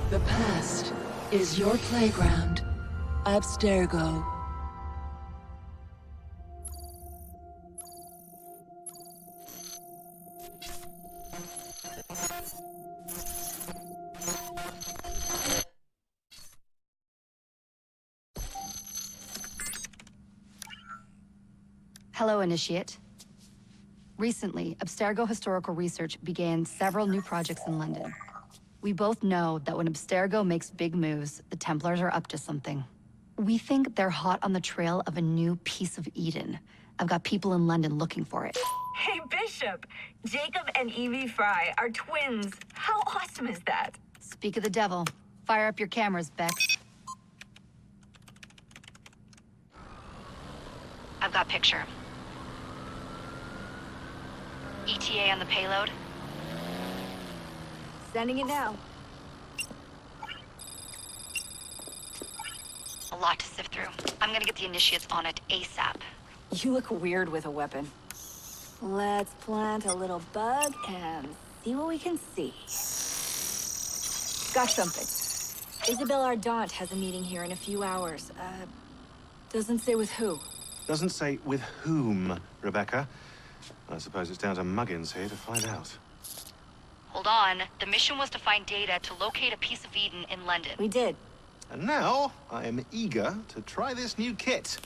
The past is your playground. Abstergo. Hello, Initiate. Recently, Abstergo Historical Research began several new projects in London. We both know that when Abstergo makes big moves, the Templars are up to something. We think they're hot on the trail of a new piece of Eden. I've got people in London looking for it. Hey, Bishop! Jacob and Evie Fry are twins. How awesome is that? Speak of the devil. Fire up your cameras, Beck. I've got picture. ETA on the payload? Sending it now. A lot to sift through. I'm gonna get the Initiates on it ASAP. You look weird with a weapon. Let's plant a little bug and see what we can see. Got something. Isabel Ardant has a meeting here in a few hours. Doesn't say with who. Doesn't say with whom, Rebecca. I suppose it's down to Muggins here to find out. Hold on. The mission was to find data to locate a piece of Eden in London. We did. And now, I am eager to try this new kit.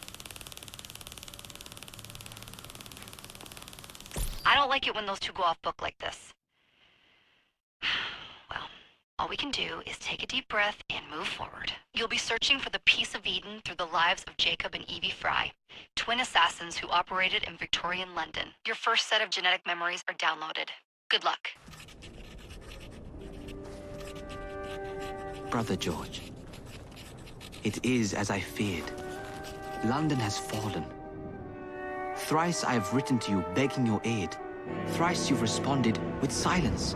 I don't like it when those two go off book like this. Well, all we can do is take a deep breath and move forward. You'll be searching for the piece of Eden through the lives of Jacob and Evie Fry, twin assassins who operated in Victorian London. Your first set of genetic memories are downloaded. Good luck. Brother George, it is as I feared. London has fallen. Thrice I have written to you begging your aid. Thrice you've responded with silence.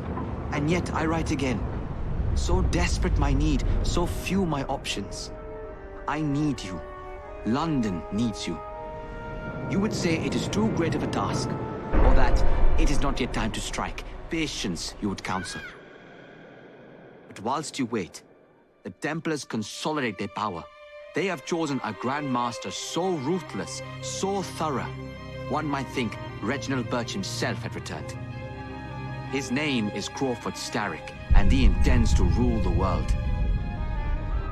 And yet I write again. So desperate my need, so few my options. I need you. London needs you. You would say it is too great of a task, or that it is not yet time to strike. Patience, you would counsel. But whilst you wait, the Templars consolidate their power. They have chosen a Grand Master so ruthless, so thorough. One might think Reginald Birch himself had returned. His name is Crawford Starrick, and he intends to rule the world.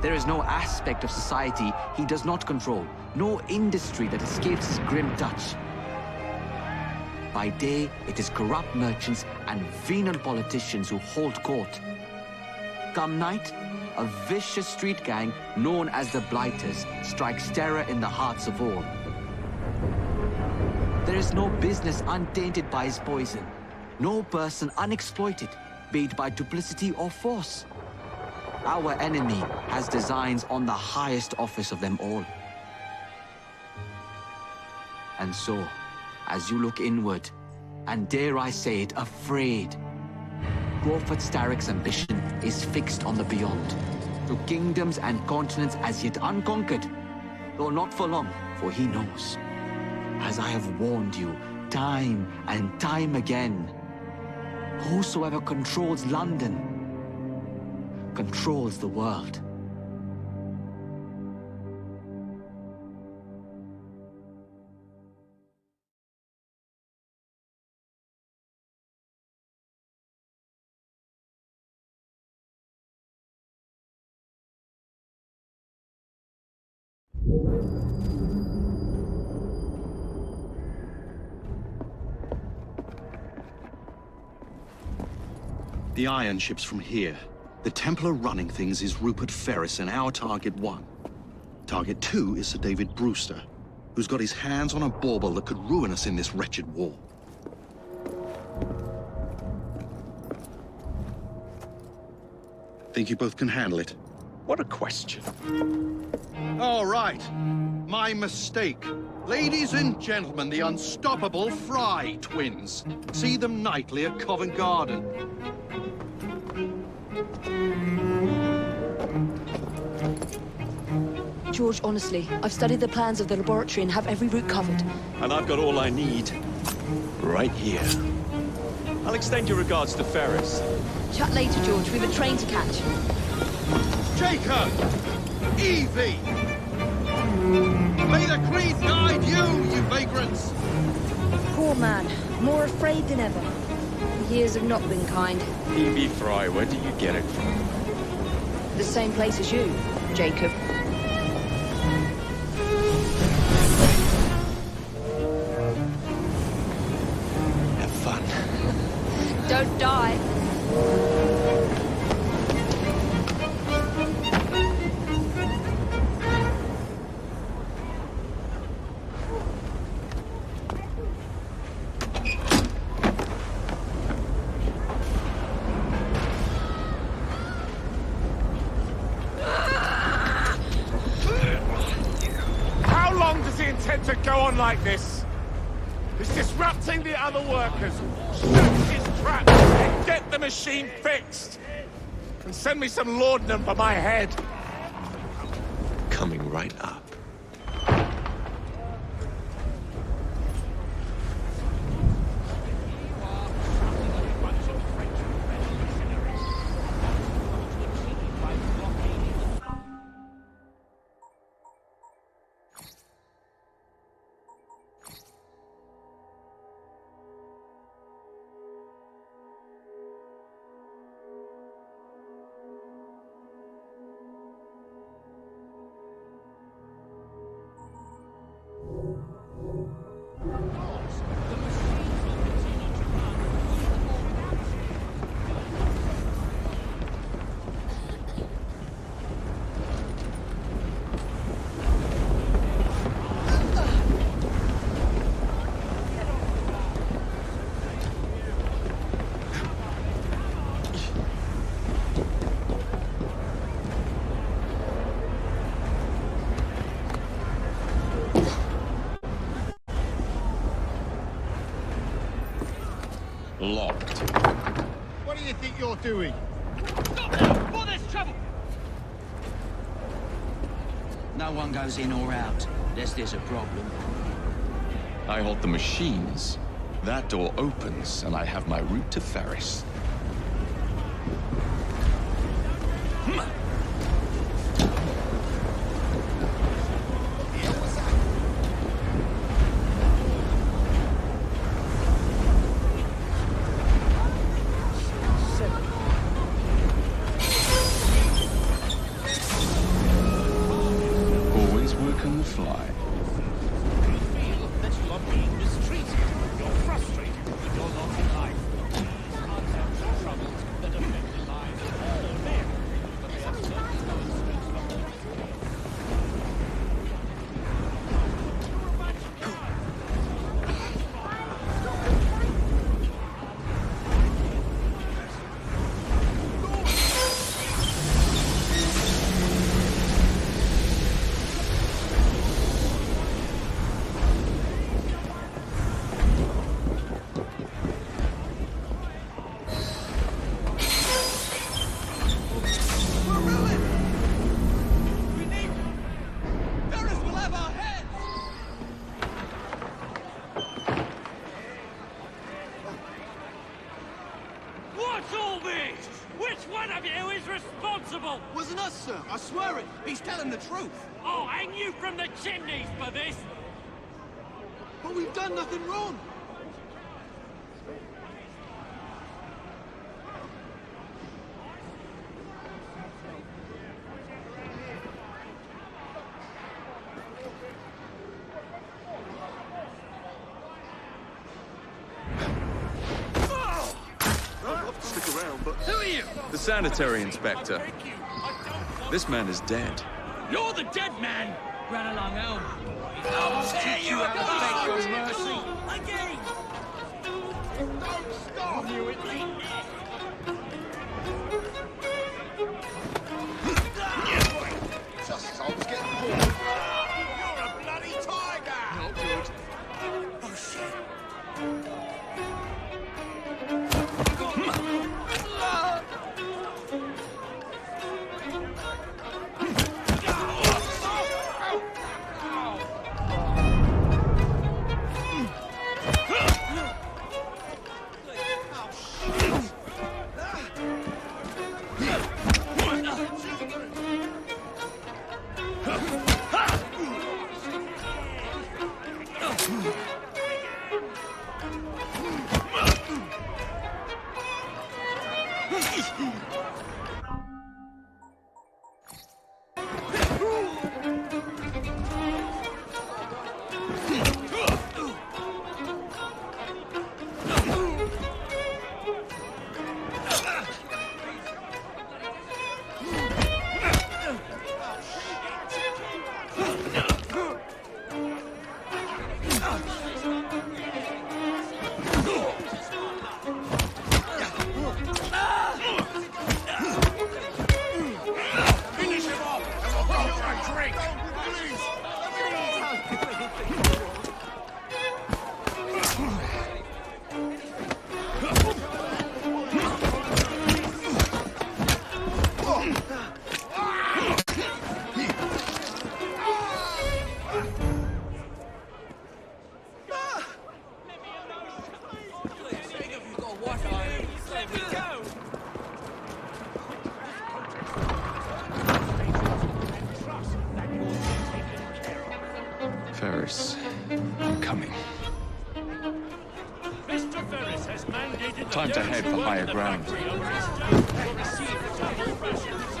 There is no aspect of society he does not control, no industry that escapes his grim touch. By day, it is corrupt merchants and venal politicians who hold court. Come night, a vicious street gang known as the Blighters strikes terror in the hearts of all. There is no business untainted by his poison, no person unexploited, be it by duplicity or force. Our enemy has designs on the highest office of them all. And so, as you look inward, and dare I say it, afraid, Crawford Starrick's ambition is fixed on the beyond, to kingdoms and continents as yet unconquered, though not for long, for he knows, as I have warned you time and time again, whosoever controls London controls the world. The iron ship's from here. The Templar running things is Rupert Ferris and our target 1. Target 2 is Sir David Brewster, who's got his hands on a bauble that could ruin us in this wretched war. Think you both can handle it? What a question. All right. My mistake. Ladies and gentlemen, the unstoppable Fry twins. See them nightly at Covent Garden. George, honestly, I've studied the plans of the laboratory and have every route covered. And I've got all I need right here. I'll extend your regards to Ferris. Chat later, George. We've a train to catch. Jacob! Evie! May the creed guide you, you vagrants! Poor man. More afraid than ever. The years have not been kind. Evie Fry, where do you get it from? The same place as you, Jacob. Have fun. Don't die. How long does he intend to go on like this? He's disrupting the other workers. Shoot his trap and get the machine fixed. And send me some laudanum for my head. Coming right up. Locked. What do you think you're doing? No one goes in or out, unless there's a problem. I hold the machines. That door opens, and I have my route to Ferris. Always work on the fly. What's all this? Which one of you is responsible? Wasn't us, sir. I swear it. He's telling the truth. I'll hang you from the chimneys for this. But we've done nothing wrong. Stick around, but... Who are you? The sanitary inspector. This man is dead. You're the dead man. Run along home. I'll tear you up. Beg your mercy. Again. Don't stop. You it. Just I was getting bored. You're a bloody tiger! Not good. Oh, shit. Ferris, I'm coming. Mr. Ferris has mandated Time to head for higher ground. will receive the top rations.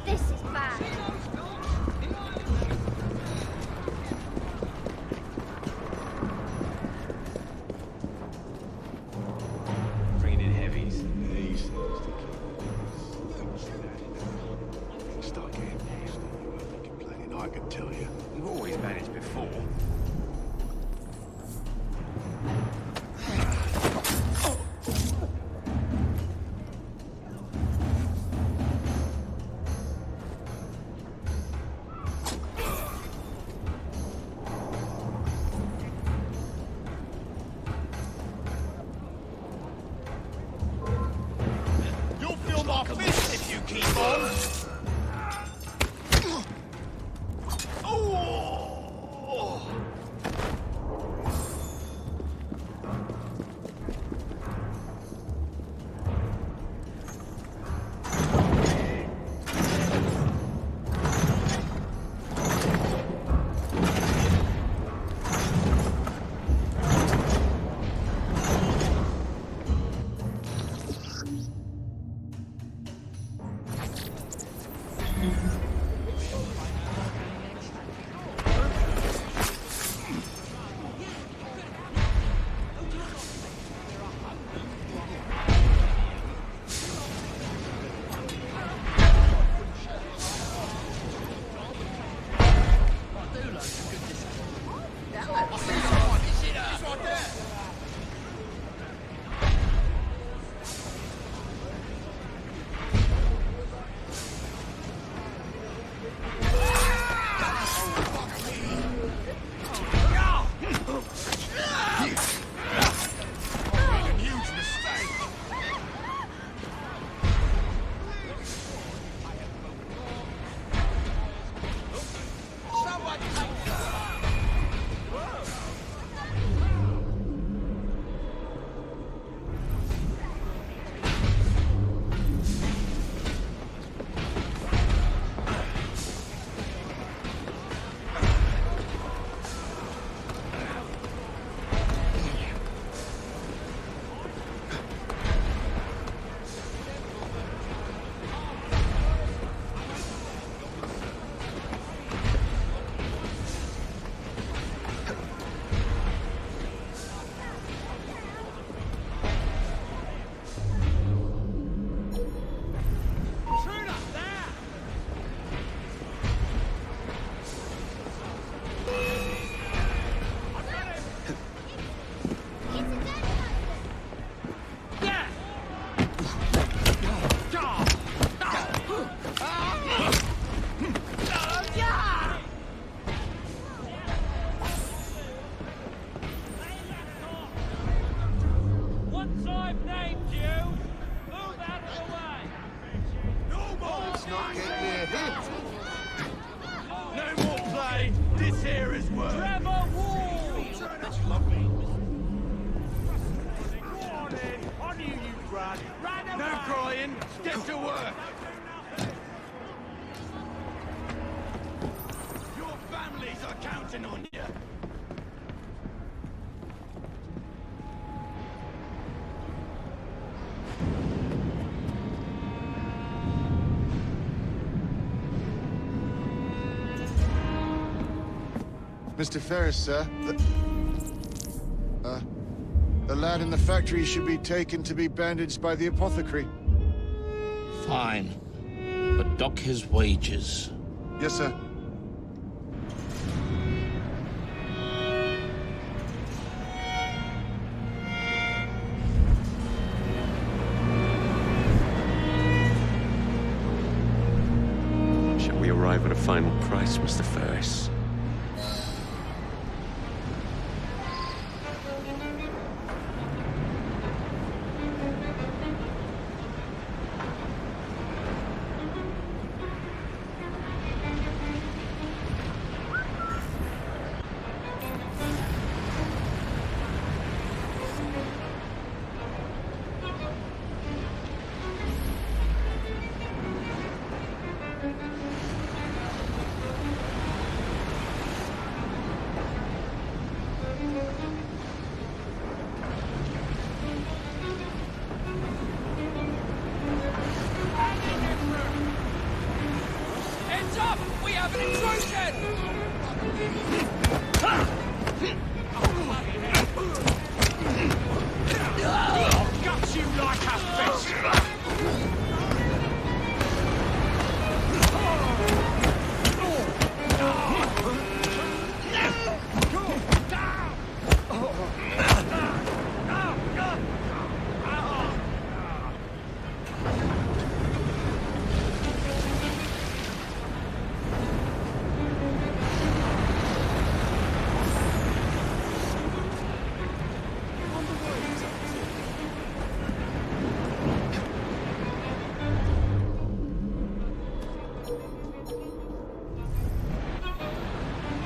This is bad. Bringing in heavies. Start getting used to you complaining, I can tell you. You've always managed before. You'll feel my fist if you keep on! Oh! No crying. Get to work. Your families are counting on you. Mr. Ferris, sir. The lad in the factory should be taken to be bandaged by the apothecary. Fine. But dock his wages. Yes, sir. Shall we arrive at a final price, Mr. Ferris? Heads up! We have an intrusion! I'll gut you like a fish!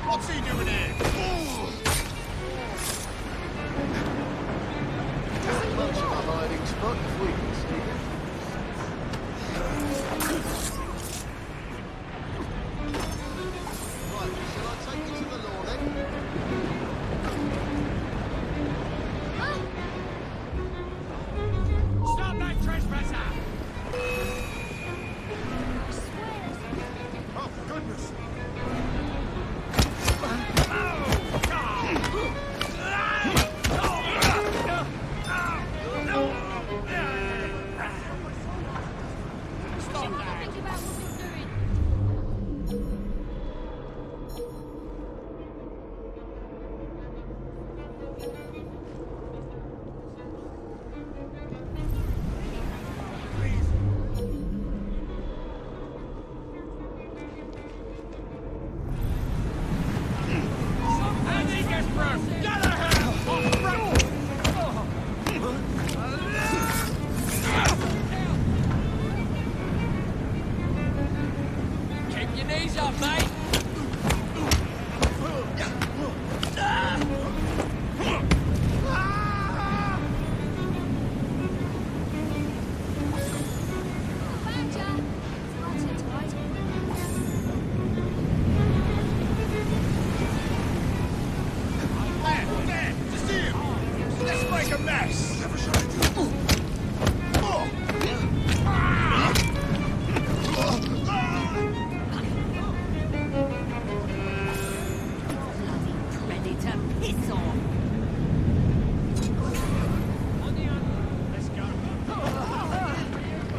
What's he doing here? Much of a hiding spot if we can sneak it. Right, shall I take you to the law then? Stop that trespasser! Oh, goodness! And he gets through! Get a hand! Off front! Keep your knees up, mate! There! To see him! Let's make a mess! Predator, piss off! Let's go.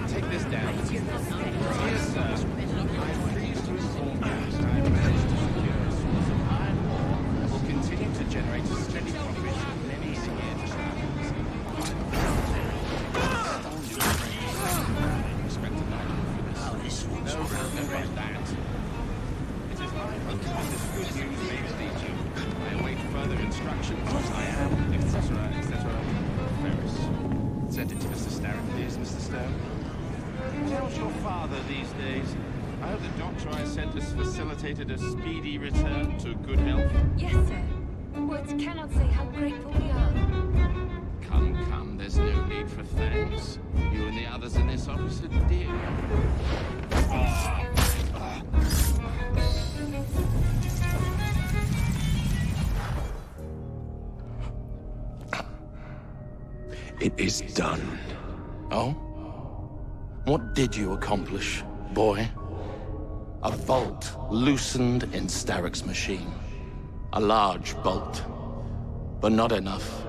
Take this down. Dear sir, I'm pleased to inform you that I have managed to secure a source of iron ore that will continue to generate a steady profit for many years to come. Expect a night for this. Oh, this one's No, about that. It is my hope that this good news may please you. I await further instructions. I am, etc., etc. Ferris. Send it to Mr. Starrett, please, Mr. Stone. How's your father these days? I hope the doctor I sent has facilitated a speedy return to good health. Yes, sir. Words cannot say how grateful we are. Come, there's no need for thanks. You and the others in this office are dear. It is done. Oh? What did you accomplish, boy? A bolt loosened in Starrick's machine. A large bolt, but not enough.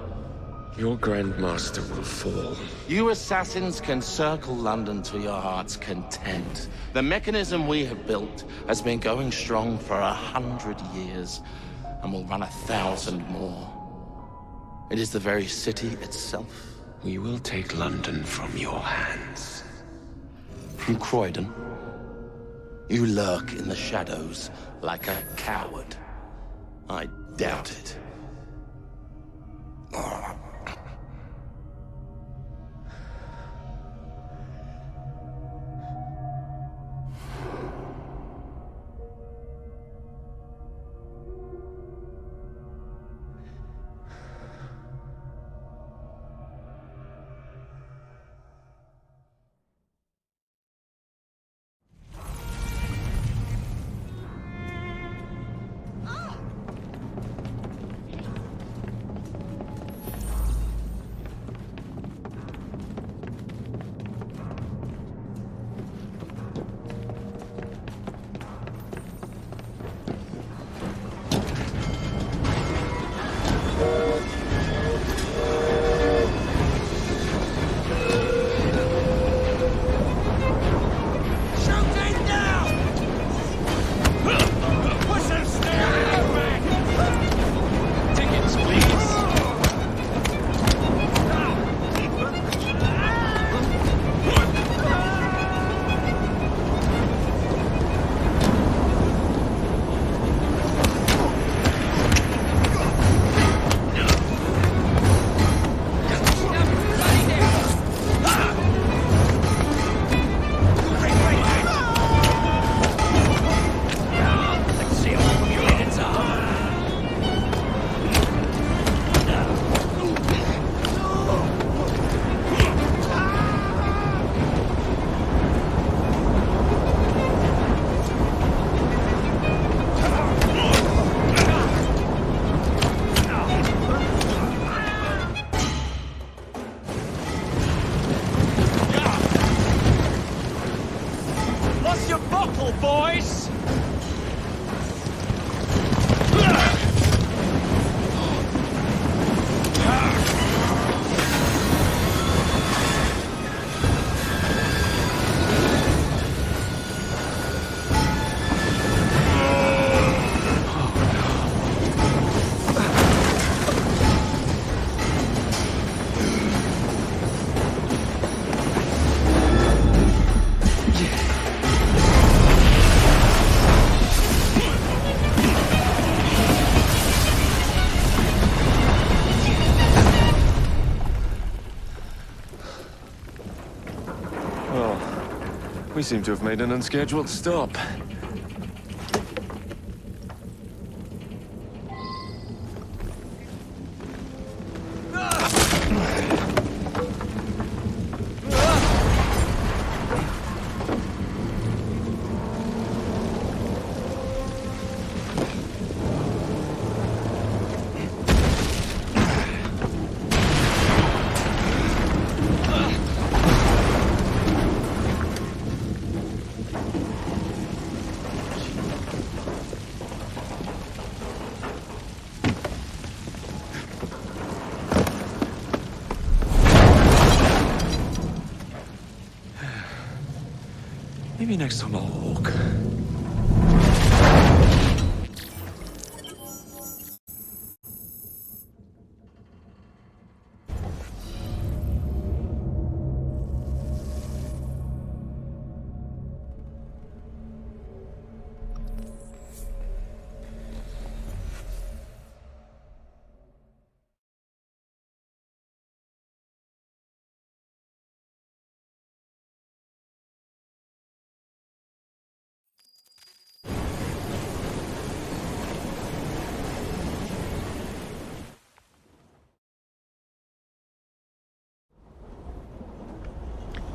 Your Grandmaster will fall. You assassins can circle London to your heart's content. The mechanism we have built has been going strong for 100 years, and will run 1,000 more. It is the very city itself. We will take London from your hands. From Croydon? You lurk in the shadows like a coward. I doubt it. We seem to have made an unscheduled stop. Maybe next time I'll walk.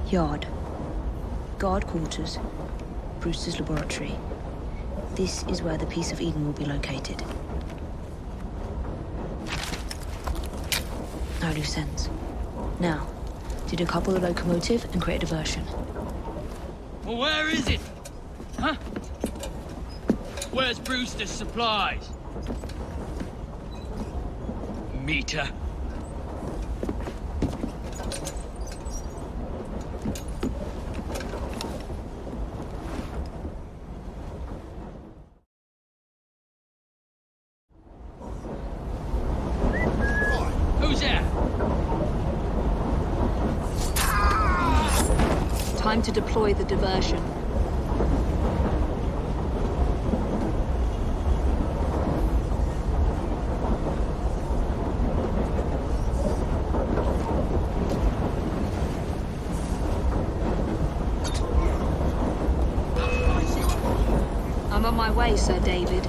Yard. Guard quarters. Brewster's laboratory. This is where the piece of Eden will be located. No loose ends. Now, to decouple the locomotive and create a diversion. Well, where is it? Huh? Where's Brewster's supplies? Meter. Time to deploy the diversion. I'm on my way, Sir David.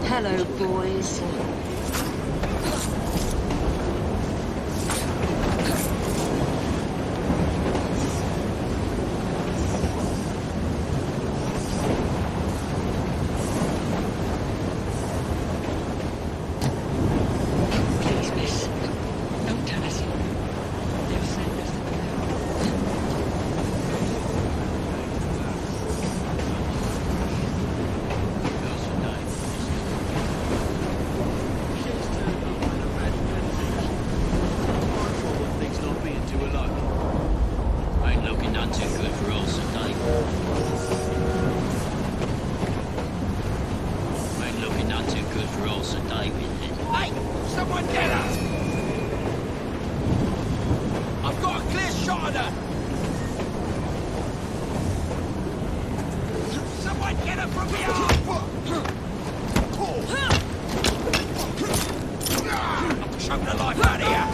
Hello, boys. Please, miss. Don't tell us. They've sent us Ain't looking none too good for old Sir David. Ain't looking none too good for old Sir David, is it? Hey! Someone get her! I've got a clear shot of her! Someone get her from behind! I'm choking the life out of here!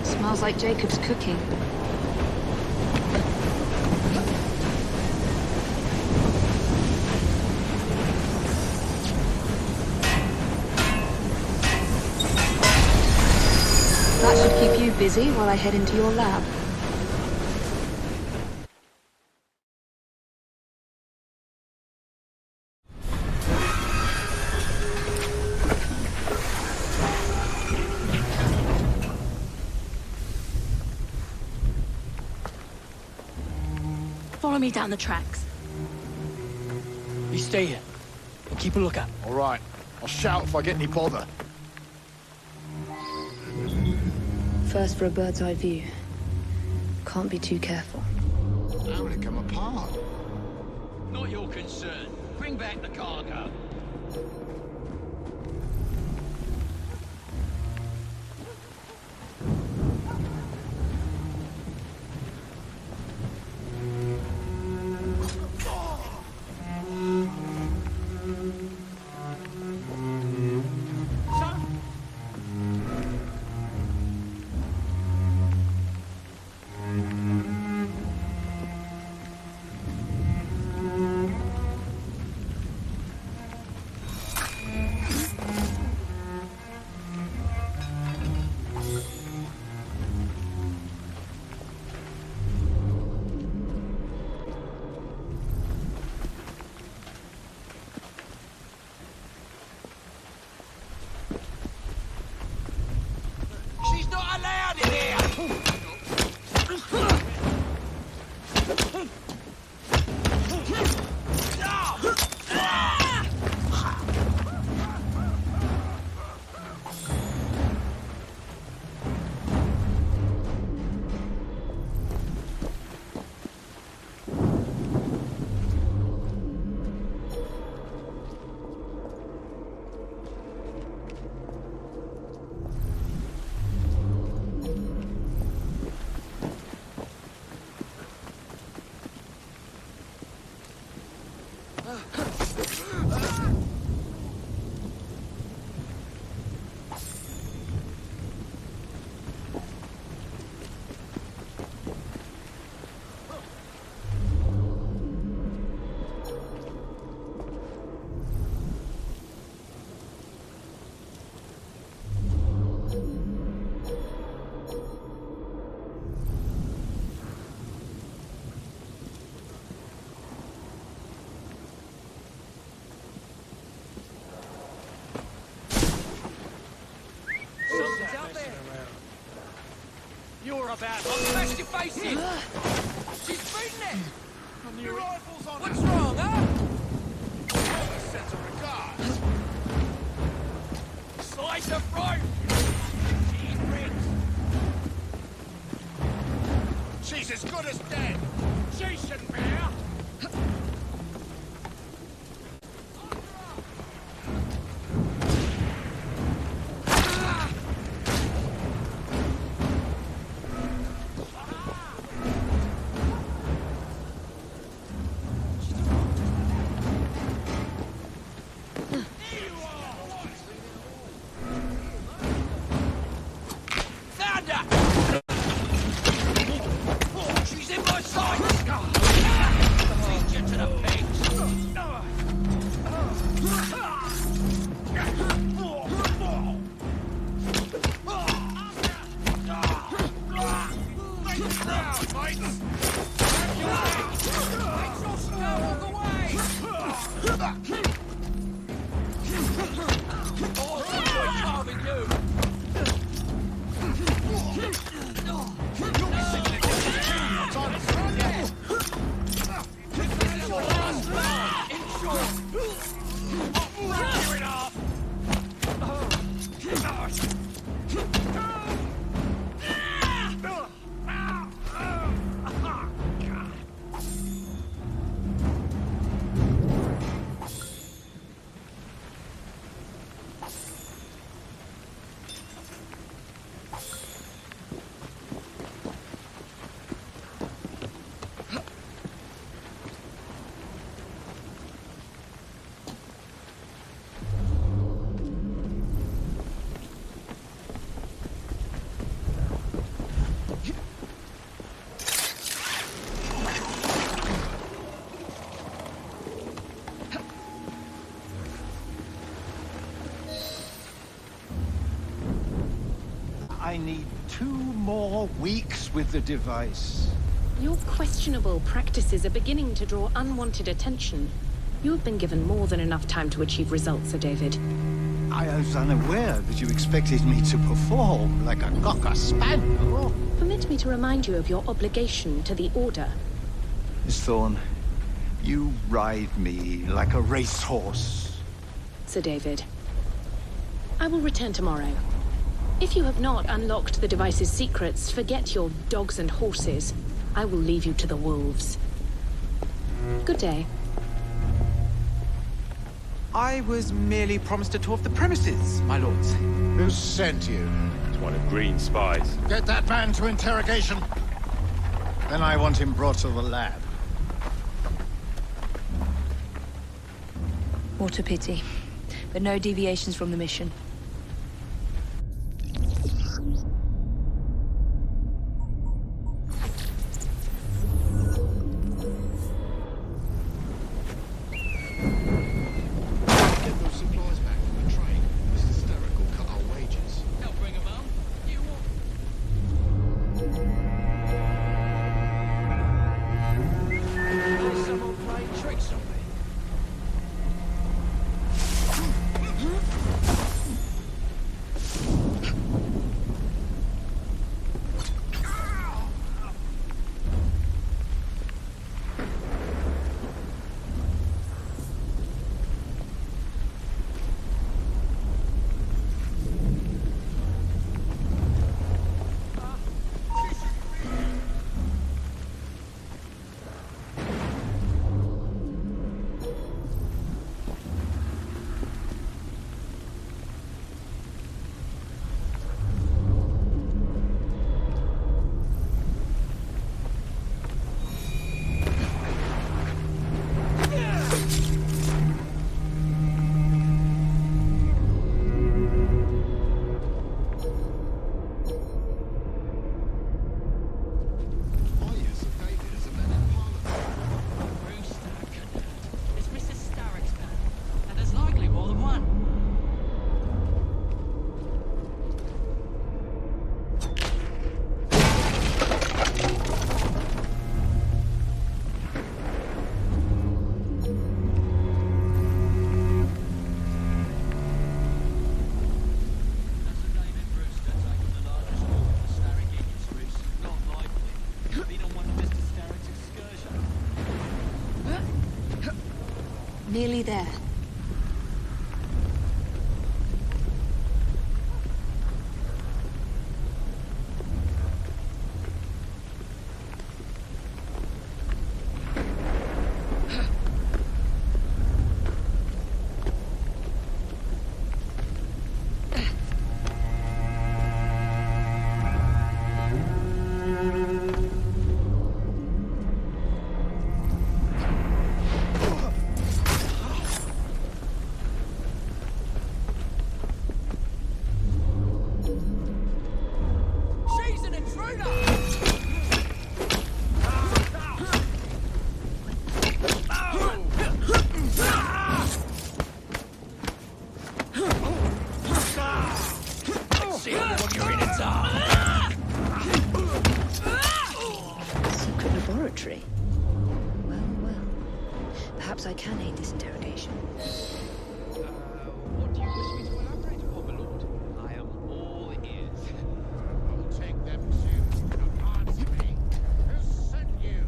Smells like Jacob's cooking. That should keep you busy while I head into your lab. Follow me down the tracks. You stay here. And keep a lookout. All right. I'll shout if I get any bother. First for a bird's eye view. Can't be too careful. How would it come apart? Not your concern. Bring back the cargo. She's not allowed in here! about? I'll smash your face in! She's beating it! Your rifle's on. What's wrong, huh? Sends a regard. Slice her throat! She's as good as dead. She shouldn't be here! I need 2 more weeks with the device. Your questionable practices are beginning to draw unwanted attention. You have been given more than enough time to achieve results, Sir David. I was unaware that you expected me to perform like a cocker spaniel. Permit me to remind you of your obligation to the Order. Miss Thorne, you ride me like a racehorse. Sir David, I will return tomorrow. If you have not unlocked the device's secrets, forget your dogs and horses. I will leave you to the wolves. Good day. I was merely promised a tour of the premises, my lords. Who sent you? It's one of Green's spies. Get that man to interrogation. Then I want him brought to the lab. What a pity. But no deviations from the mission. Nearly there. Secret laboratory? Well, well. Perhaps I can aid this interrogation. What do you wish me to elaborate upon, my lord? I am all ears. I'll take them soon. Answer me. Who sent you?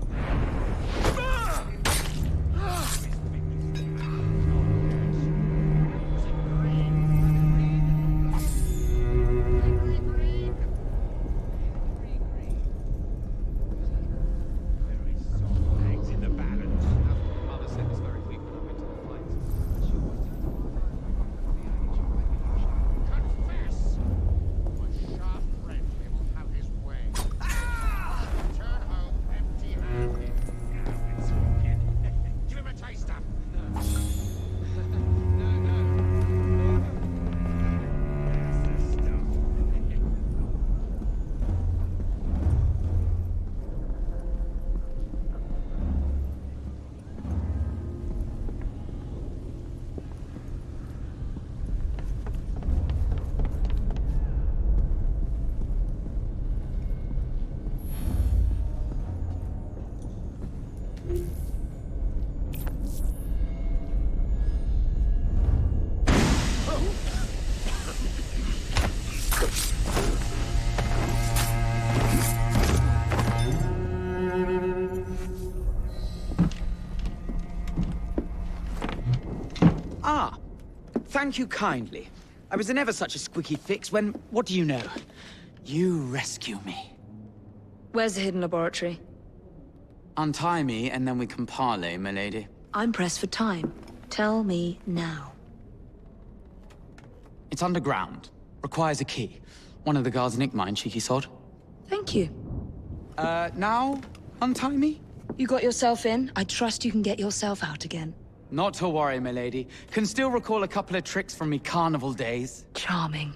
Eggs in the balance. Mother said this very week when I went to the fights. She always did. Confess! My sharp friend will have his way. Turn home empty-handed. Now it's talking. Give him a taster. Ah, thank you kindly. I was in ever such a squeaky fix when, what do you know? You rescue me. Where's the hidden laboratory? Untie me and then we can parley, my lady. I'm pressed for time. Tell me now. It's underground. Requires a key. One of the guards nicked mine, cheeky sod. Thank you. Now? Untie me? You got yourself in. I trust you can get yourself out again. Not to worry, my lady. Can still recall a couple of tricks from me carnival days. Charming.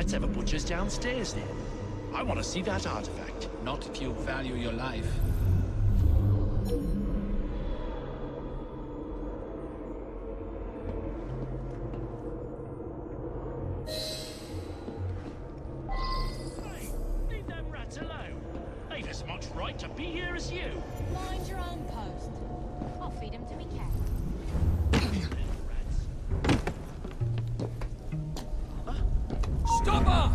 Let's have a butcher's downstairs then. I want to see that artifact. Not if you value your life. Hey, leave them rats alone. They've as much right to be here as you. Mind your own post. I'll feed him to me cat. Stop her!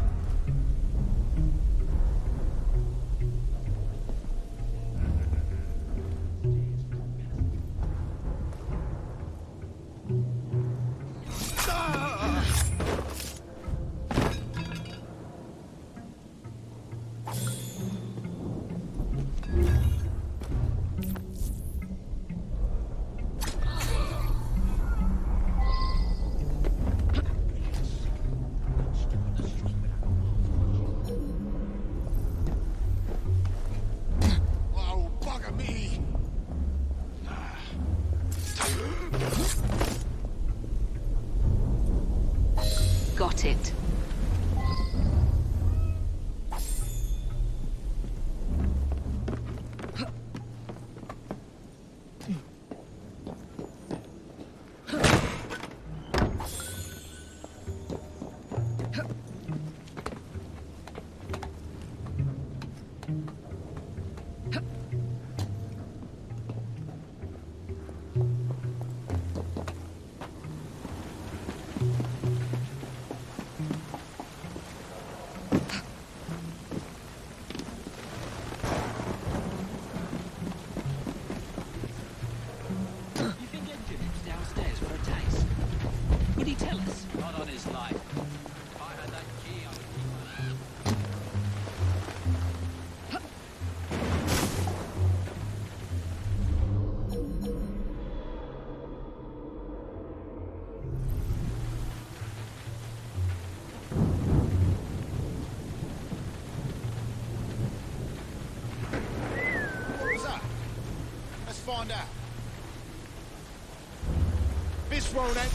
Got it. Find out. This won't end.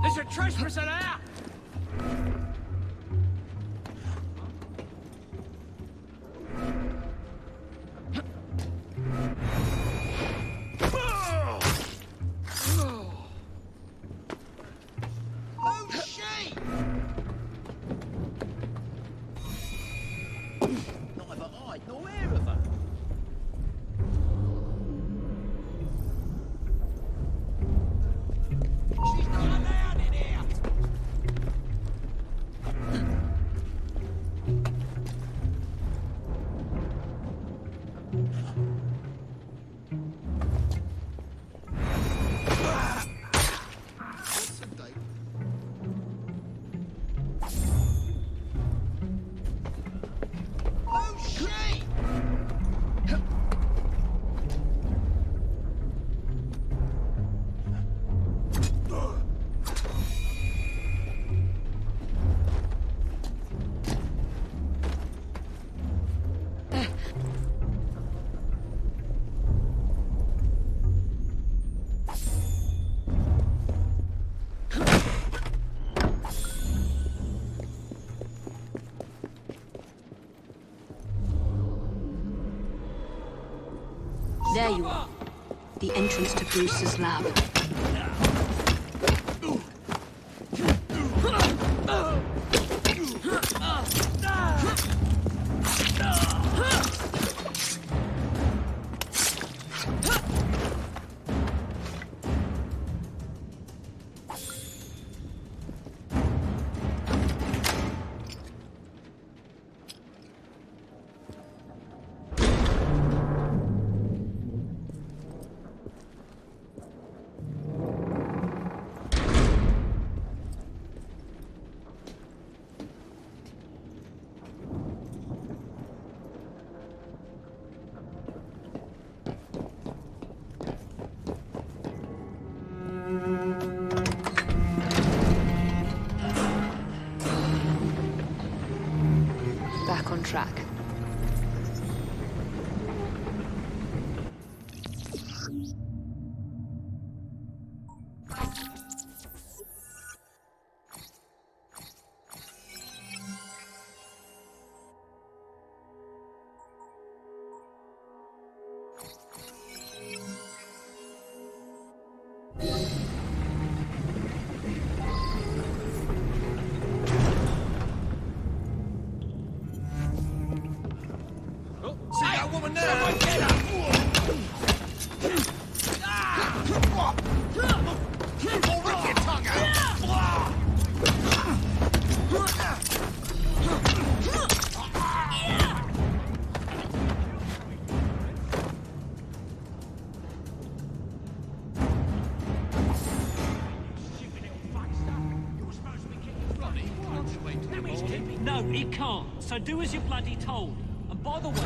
There's a trespasser there! Oh, shit! Neither hide nor hair of her. She's not allowed in here! There you are. The entrance to Bruce's lab. Back on track. See that woman there? Someone get her! Oh, rip your tongue out! No, he can't. So do as you're bloody told. And by the way...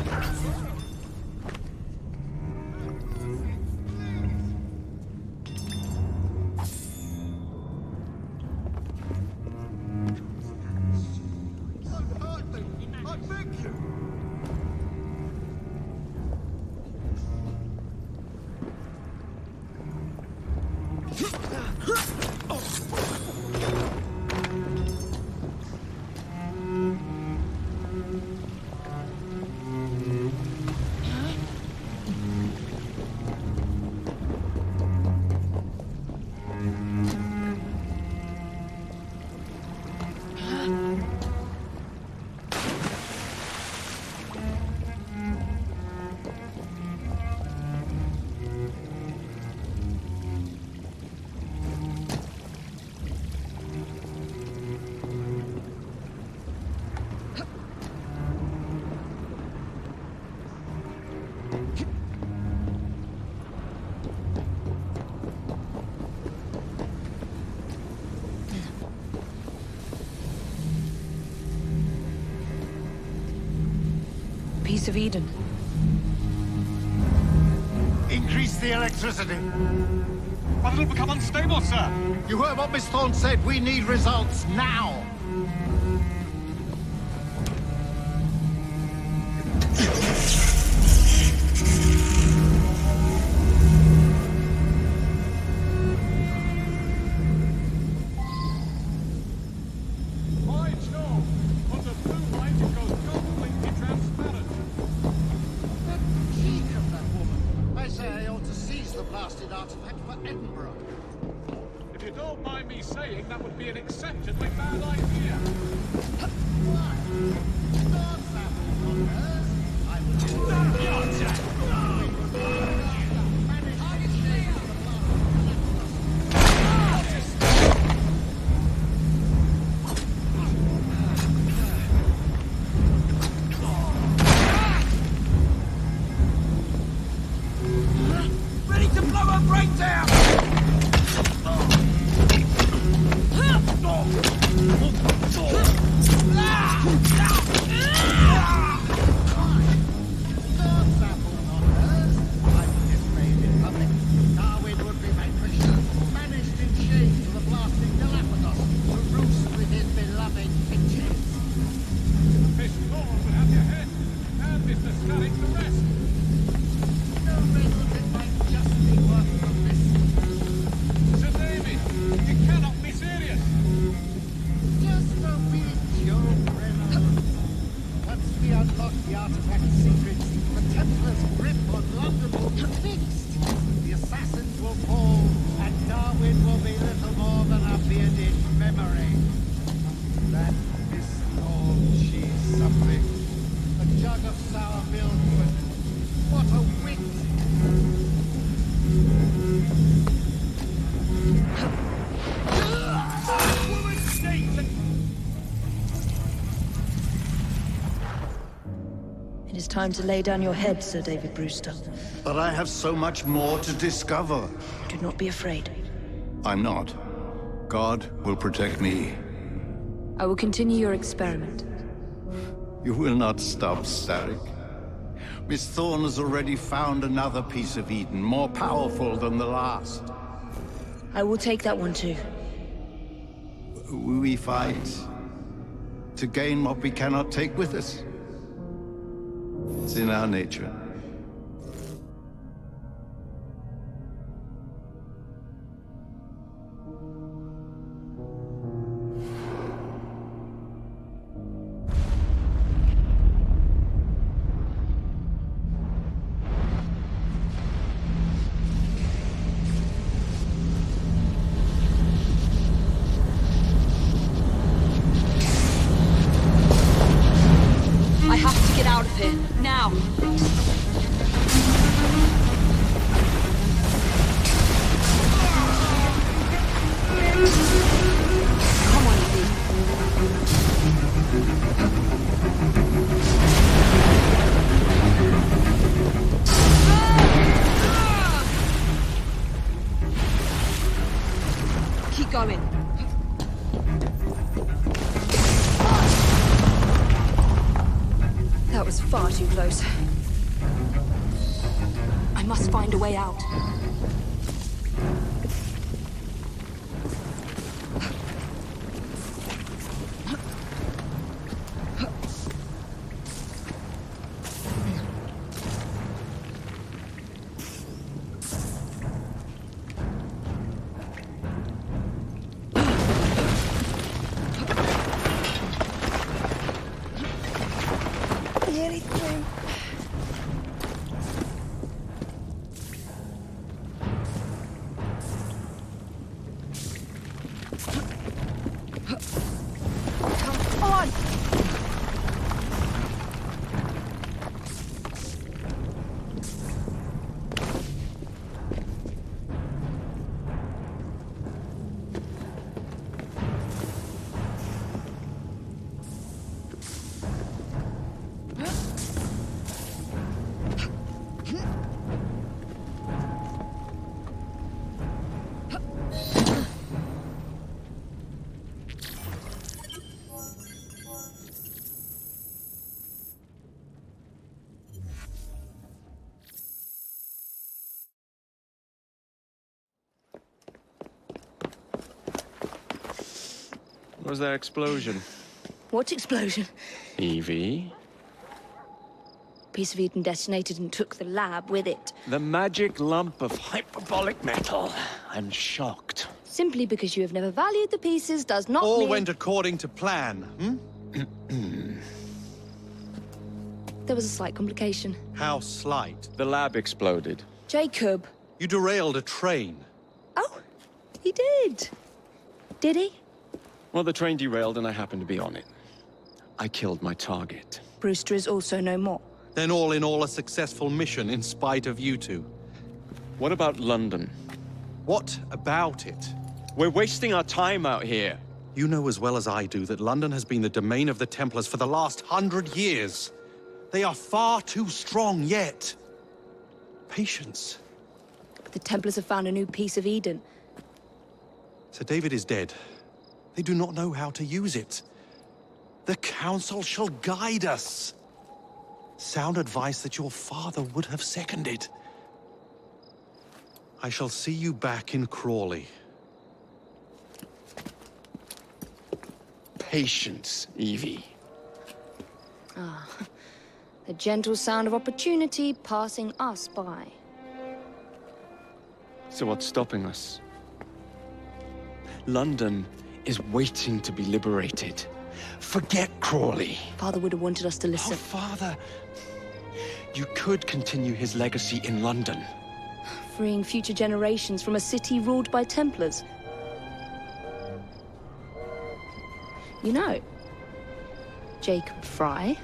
Piece of Eden. Increase the electricity. But it'll become unstable, sir. You heard what Miss Thorne said. We need results now. If you don't mind me saying, that would be an exceptionally bad idea. Ready to blow her brains down! memory. That pistol, she's something. A jug of sour milk, but what a wit! It is time to lay down your head, Sir David Brewster. But I have so much more to discover. Do not be afraid. I'm not. God will protect me. I will continue your experiment. You will not stop, Starrick. Miss Thorne has already found another piece of Eden, more powerful than the last. I will take that one too. We fight to gain what we cannot take with us. It's in our nature. I have to get out of here, now! Come on, Evie. Keep going. That was far too close. I must find a way out. Nearly through. Come on! What was that explosion? What explosion? Evie? Piece of Eden detonated and took the lab with it. The magic lump of hyperbolic metal. I'm shocked. Simply because you have never valued the pieces does not All mean... went according to plan, There was a slight complication. How slight? The lab exploded. Jacob. You derailed a train. Oh, he did. Did he? Well, the train derailed and I happened to be on it. I killed my target. Brewster is also no more. Then all in all, a successful mission in spite of you two. What about London? What about it? We're wasting our time out here. You know as well as I do that London has been the domain of the Templars for the last 100 years. They are far too strong yet. Patience. But the Templars have found a new piece of Eden. Sir David is dead. They do not know how to use it. The Council shall guide us. Sound advice that your father would have seconded. I shall see you back in Crawley. Patience, Evie. Ah, the gentle sound of opportunity passing us by. So what's stopping us? London is waiting to be liberated. Forget Crawley. Father would have wanted us to listen. Oh, Father. You could continue his legacy in London. Freeing future generations from a city ruled by Templars. You know, Jacob Fry,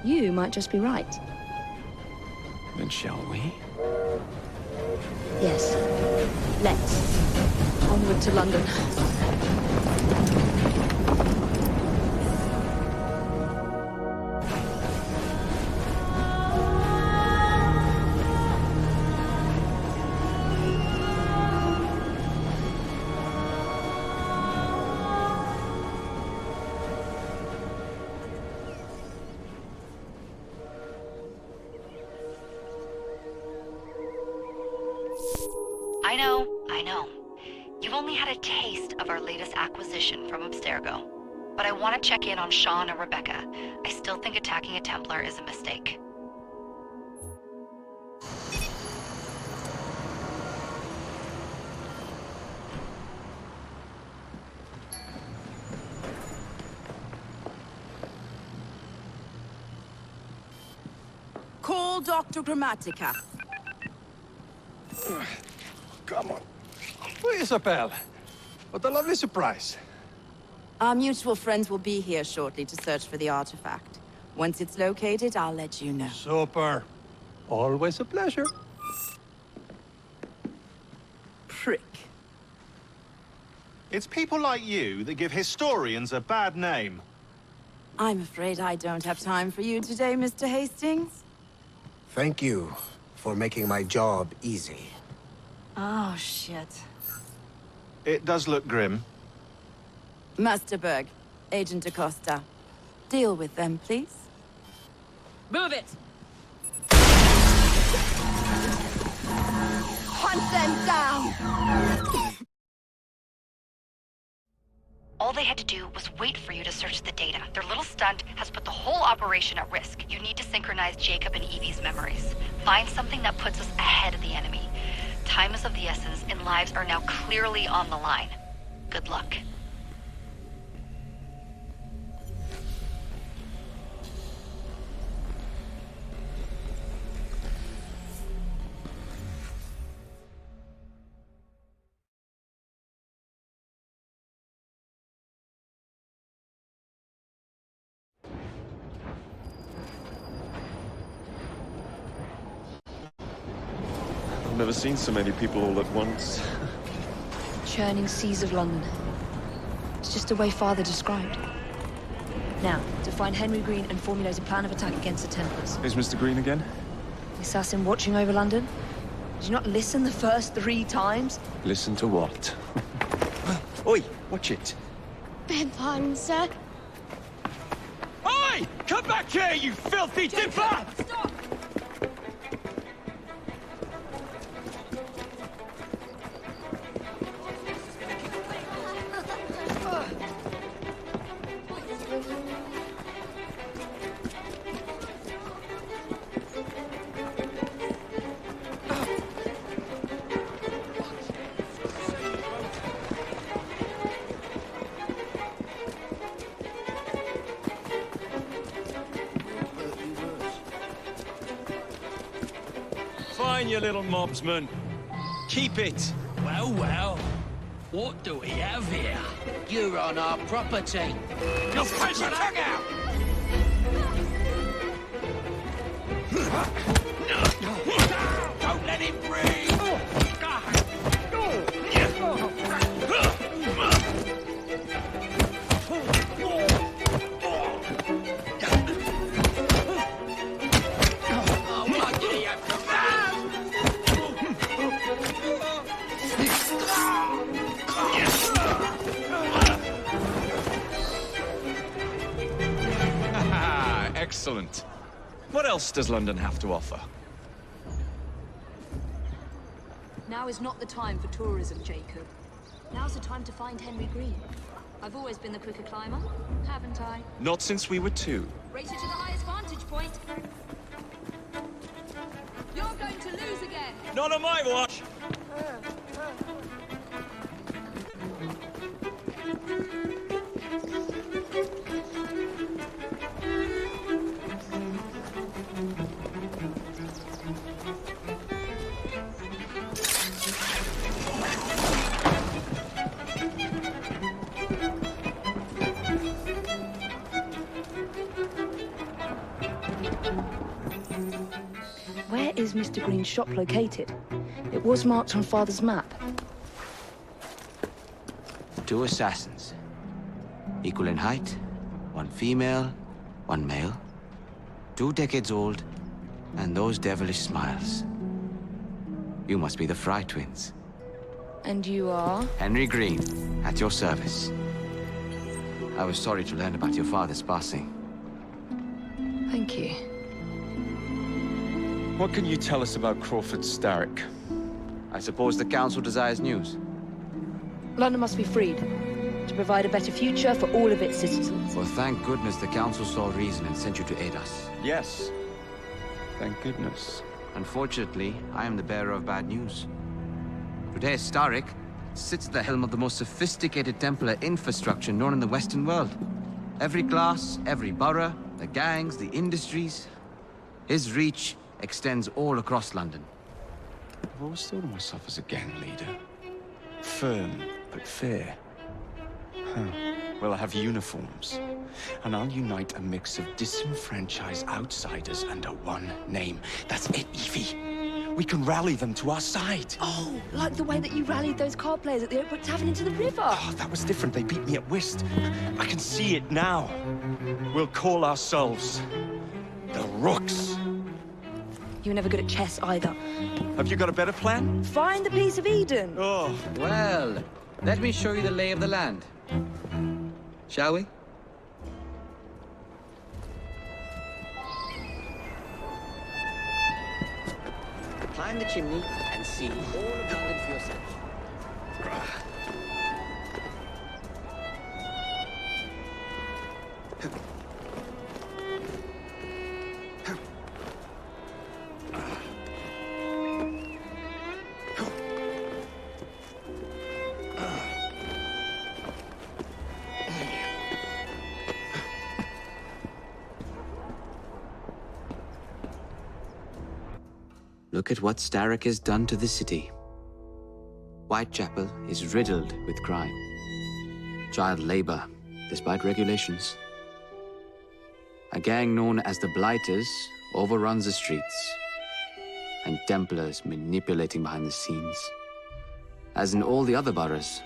you might just be right. Then shall we? Yes. Let's. Onward to London. I know. You've only had a taste of our latest acquisition from Abstergo. But I want to check in on Sean and Rebecca. I still think attacking a Templar is a mistake. Call Dr. Grammatica. Come on. Where is Isabel? What a lovely surprise. Our mutual friends will be here shortly to search for the artifact. Once it's located, I'll let you know. Super. Always a pleasure. Prick. It's people like you that give historians a bad name. I'm afraid I don't have time for you today, Mr. Hastings. Thank you for making my job easy. Oh, shit. It does look grim. Masterberg, Agent Acosta. Deal with them, please. Move it! Hunt them down! All they had to do was wait for you to search the data. Their little stunt has put the whole operation at risk. You need to synchronize Jacob and Evie's memories. Find something that puts us ahead of the enemy. Time is of the essence, and lives are now clearly on the line. Good luck. I've never seen so many people all at once. Churning seas of London. It's just the way Father described. Now, to find Henry Green and formulate a plan of attack against the Templars. Is Mr. Green again? The assassin watching over London? Did you not listen the first 3 times? Listen to what? Oi, watch it. Beg pardon, sir. Oi! Come back here, you filthy dipper! Stop! Fine, you little mobsman. Keep it. Well, well. What do we have here? You're on our property. You'll punch your tongue out! Don't let him breathe! Excellent. What else does London have to offer? Now is not the time for tourism, Jacob. Now's the time to find Henry Green. I've always been the quicker climber, haven't I? Not since we were 2. Race you to the highest vantage point. You're going to lose again. Not on my watch! is Mr. Green's shop located? It was marked on Father's map. 2 assassins. Equal in height, 1 female, 1 male. 2 decades old, and those devilish smiles. You must be the Fry twins. And you are? Henry Green, at your service. I was sorry to learn about your father's passing. Thank you. What can you tell us about Crawford Starrick? I suppose the Council desires news. London must be freed, to provide a better future for all of its citizens. Well, thank goodness the Council saw reason and sent you to aid us. Yes. Thank goodness. Unfortunately, I am the bearer of bad news. Today, Starrick sits at the helm of the most sophisticated Templar infrastructure known in the Western world. Every class, every borough, the gangs, the industries. His reach extends all across London. I've always thought of myself as a gang leader. Firm, but fair. Huh. Well, I have uniforms. And I'll unite a mix of disenfranchised outsiders under one name. That's it, Evie. We can rally them to our side. Oh, like the way that you rallied those card players at the Oakwood Tavern into the river. Oh, that was different. They beat me at whist. I can see it now. We'll call ourselves the Rooks. You were never good at chess either. Have you got a better plan? Find the piece of Eden. Oh. Well, let me show you the lay of the land. Shall we? Climb the chimney and see all of London for yourself. Look at what Starrick has done to the city. Whitechapel is riddled with crime. Child labor, despite regulations. A gang known as the Blighters overruns the streets, and Templars manipulating behind the scenes. As in all the other boroughs,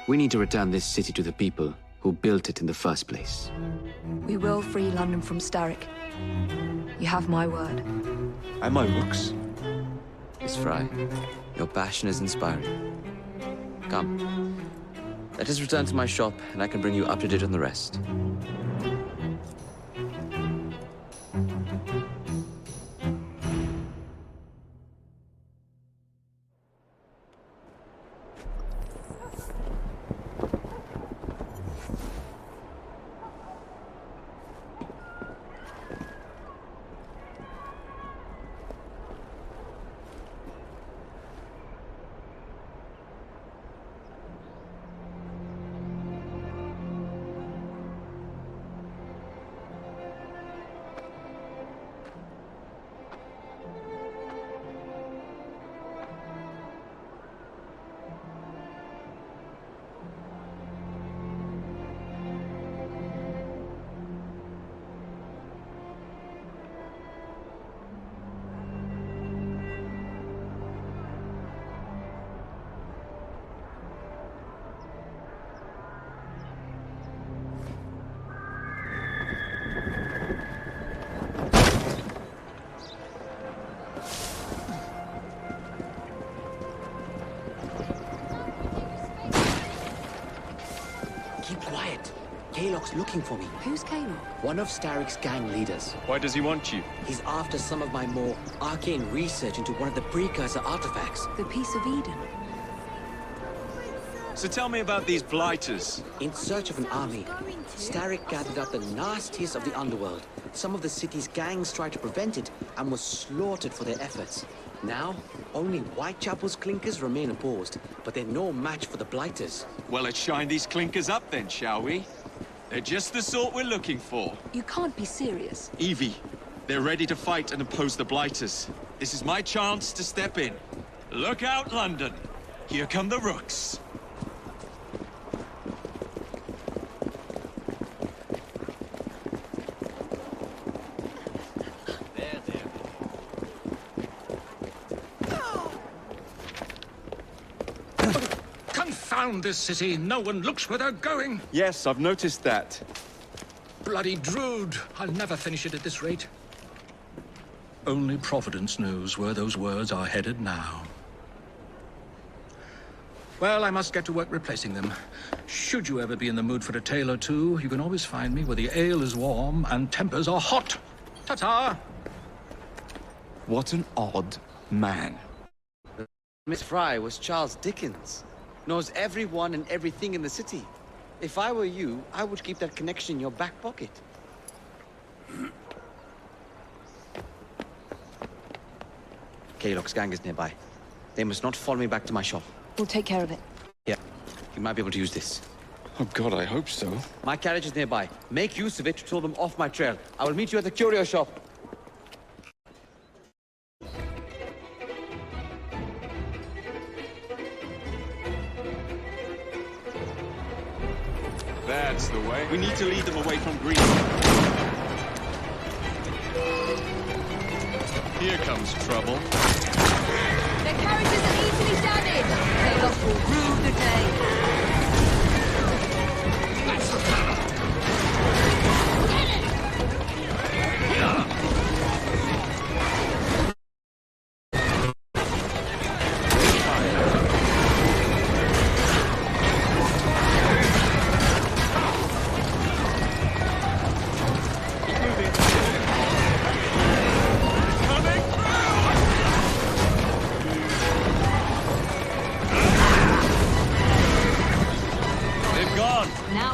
we need to return this city to the people who built it in the first place. We will free London from Starrick. You have my word. And my Rooks. Miss Fry, your passion is inspiring. Come, let us return to my shop, and I can bring you up to date on the rest. Keep quiet. Kaylock's looking for me. Who's Kaylock? One of Starrick's gang leaders. Why does he want you? He's after some of my more arcane research into one of the precursor artifacts. The piece of Eden. So tell me about these Blighters. In search of an army, Starrick gathered up the nastiest of the underworld. Some of the city's gangs tried to prevent it and were slaughtered for their efforts. Now, only Whitechapel's clinkers remain opposed, but they're no match for the Blighters. Well, let's shine these clinkers up then, shall we? They're just the sort we're looking for. You can't be serious. Evie, they're ready to fight and oppose the Blighters. This is my chance to step in. Look out, London. Here come the Rooks. Confound this city. No one looks where they're going. Yes, I've noticed that. Bloody Drood. I'll never finish it at this rate. Only Providence knows where those words are headed now. Well, I must get to work replacing them. Should you ever be in the mood for a tale or two, you can always find me where the ale is warm and tempers are hot. Ta-ta! What an odd man. Miss Fry was Charles Dickens. Knows everyone and everything in the city. If I were you, I would keep that connection in your back pocket. Kaylock's gang is nearby. They must not follow me back to my shop. We'll take care of it. Yeah, you might be able to use this. Oh God, I hope so. My carriage is nearby. Make use of it to throw them off my trail. I will meet you at the curio shop. That's the way. We need to lead them away from Green. Here comes trouble. Their carriages are easily damaged. Chaos will rue the day.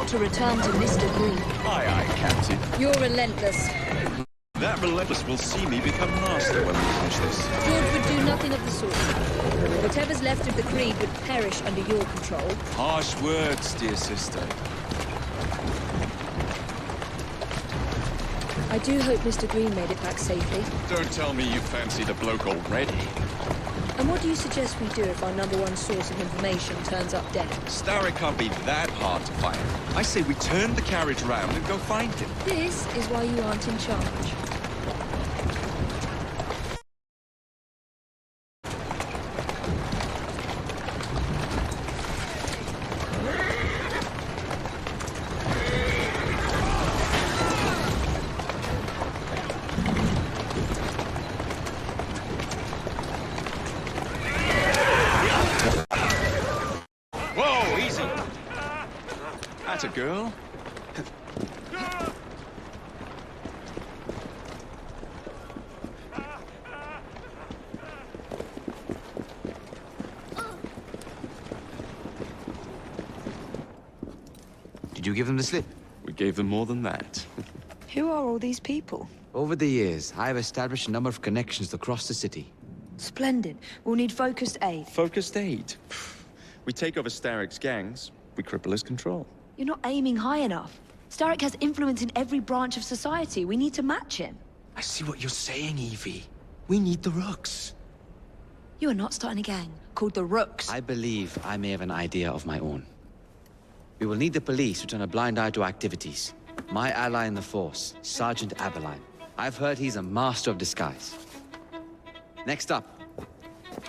To return to Mr. Green. Aye, aye, Captain. You're relentless. That relentless will see me become master when we finish this. George would do nothing of the sort. Whatever's left of the Creed would perish under your control. Harsh words, dear sister. I do hope Mr. Green made it back safely. Don't tell me you fancy the bloke already. And what do you suggest we do if our #1 source of information turns up dead? Starrick can't be that hard to find. I say we turn the carriage round and go find him. This is why you aren't in charge. That's a girl. Did you give them the slip? We gave them more than that. Who are all these people? Over the years, I have established a number of connections across the city. Splendid. We'll need focused aid. Focused aid? We take over Starrick's gangs, we cripple his control. You're not aiming high enough. Starrick has influence in every branch of society. We need to match him. I see what you're saying, Evie. We need the Rooks. You are not starting a gang called the Rooks. I believe I may have an idea of my own. We will need the police to turn a blind eye to activities. My ally in the force, Sergeant Aberline. I've heard he's a master of disguise. Next up,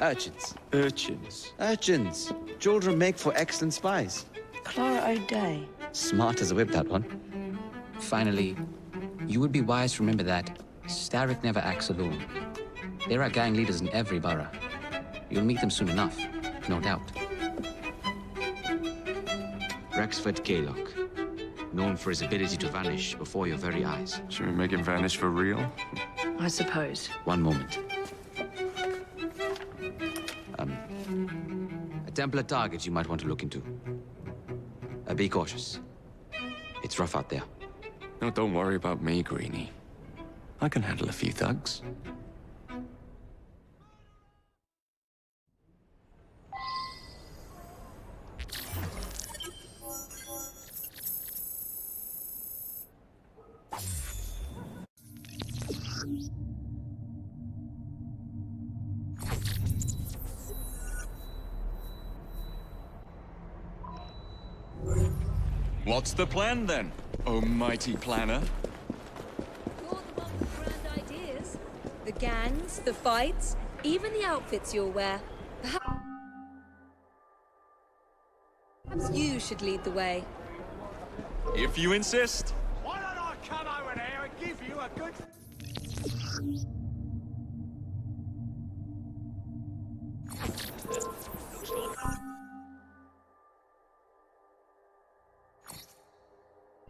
urchins. Urchins? Urchins. Children make for excellent spies. Clara O'Day. Smart as a whip, that one. Finally, you would be wise to remember that Starrick never acts alone. There are gang leaders in every borough. You'll meet them soon enough, no doubt. Rexford Kaylock, known for his ability to vanish before your very eyes. Should we make him vanish for real? I suppose. One moment. A Templar target you might want to look into. Be cautious. It's rough out there. No, don't worry about me, Greenie. I can handle a few thugs. What's the plan, then, oh mighty planner? You're the one with grand ideas. The gangs, the fights, even the outfits you'll wear. Perhaps you should lead the way. If you insist. Why don't I come over there and give you a good...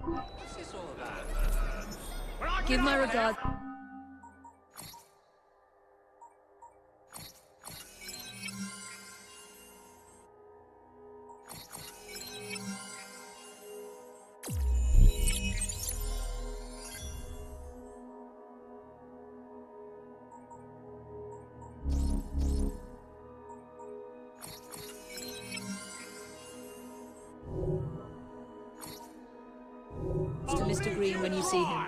What's this all about? Give my regards. To Mr. Green when you see him.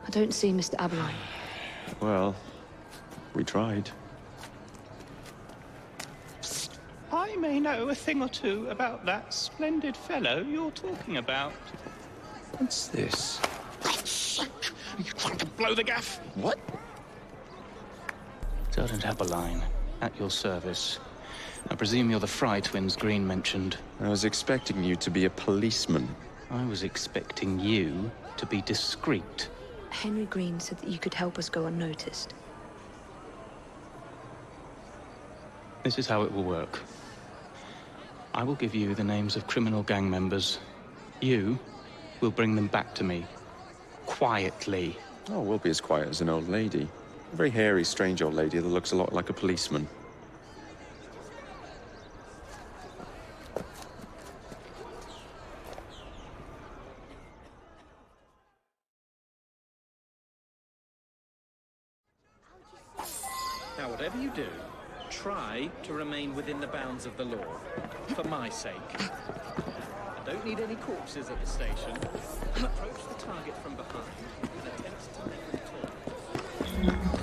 I don't see Mr. Aberline. Well, we tried. I may know a thing or two about that splendid fellow you're talking about. What's this? God's sake! Are you trying to blow the gaff? What? Sergeant Aberline, at your service. I presume you're the Fry twins Green mentioned. I was expecting you to be a policeman. I was expecting you to be discreet. Henry Green said that you could help us go unnoticed. This is how it will work. I will give you the names of criminal gang members. You will bring them back to me. Quietly. Oh, we'll be as quiet as an old lady. A very hairy, strange old lady that looks a lot like a policeman. Now, whatever you do, try to remain within the bounds of the law. For my sake. I don't need any corpses at the station. Approach the target from behind and attempt to make them talk.